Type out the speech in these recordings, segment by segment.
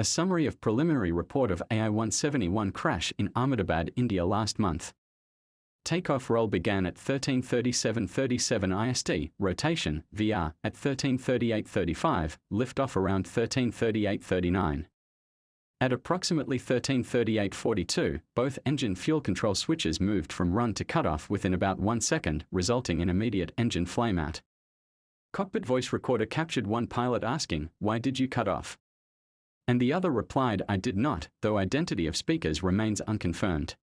A summary of preliminary report of AI-171 crash in Ahmedabad, India last month. Takeoff roll began at 13:37:37 IST, rotation, VR, at 13:38:35, liftoff around 13:38:39. At approximately 13:38:42, both engine fuel control switches moved from run to cutoff within about 1 second, resulting in immediate engine flameout. Cockpit voice recorder captured one pilot asking, "Why did you cut off?" And the other replied, "I did not," though identity of speakers remains unconfirmed.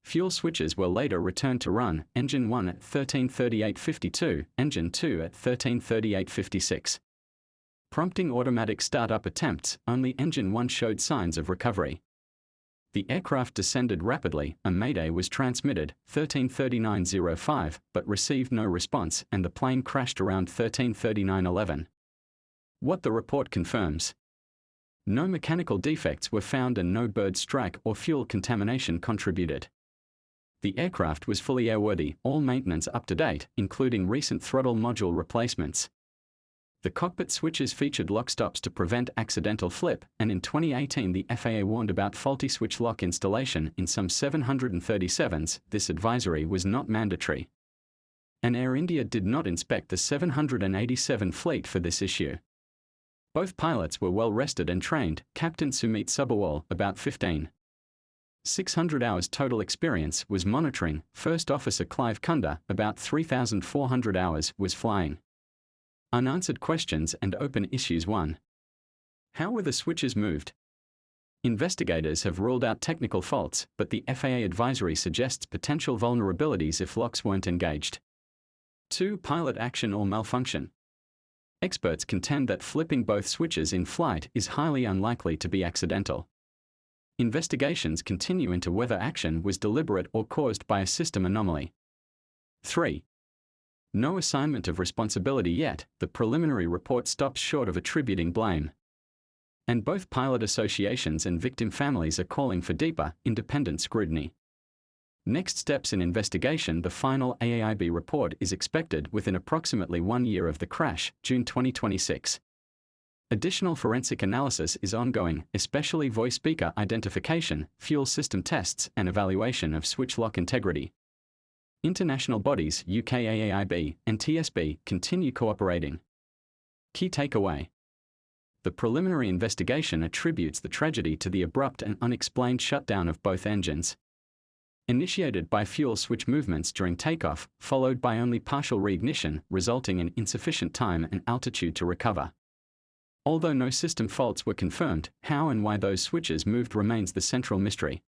Fuel switches were later returned to run, engine 1 at 13:38:52, engine 2 at 13:38:56. Prompting automatic start-up attempts, only engine 1 showed signs of recovery. The aircraft descended rapidly, a mayday was transmitted, 13:39:05, but received no response and the plane crashed around 13:39:11. What the report confirms. No mechanical defects were found and no bird strike or fuel contamination contributed. The aircraft was fully airworthy, all maintenance up to date, including recent throttle module replacements. The cockpit switches featured lock stops to prevent accidental flip, and in 2018 the FAA warned about faulty switch lock installation in some 737s. This advisory was not mandatory. And Air India did not inspect the 787 fleet for this issue. Both pilots were well rested and trained. Captain Sumit Sabharwal, about 15,600 hours total experience, was monitoring. First Officer Clive Kunda, about 3,400 hours, was flying. Unanswered questions and open issues 1. How were the switches moved? Investigators have ruled out technical faults, but the FAA advisory suggests potential vulnerabilities if locks weren't engaged. 2. Pilot action or malfunction. Experts contend that flipping both switches in flight is highly unlikely to be accidental. Investigations continue into whether action was deliberate or caused by a system anomaly. 3. No assignment of responsibility yet, the preliminary report stops short of attributing blame. And both pilot associations and victim families are calling for deeper, independent scrutiny. Next steps in investigation. The final AAIB report is expected within approximately 1 year of the crash, June 2026. Additional forensic analysis is ongoing, especially voice speaker identification, fuel system tests, and evaluation of switch lock integrity. International bodies, UK AAIB and TSB, continue cooperating. Key takeaway. The preliminary investigation attributes the tragedy to the abrupt and unexplained shutdown of both engines. Initiated by fuel switch movements during takeoff, followed by only partial reignition, resulting in insufficient time and altitude to recover. Although no system faults were confirmed, how and why those switches moved remains the central mystery.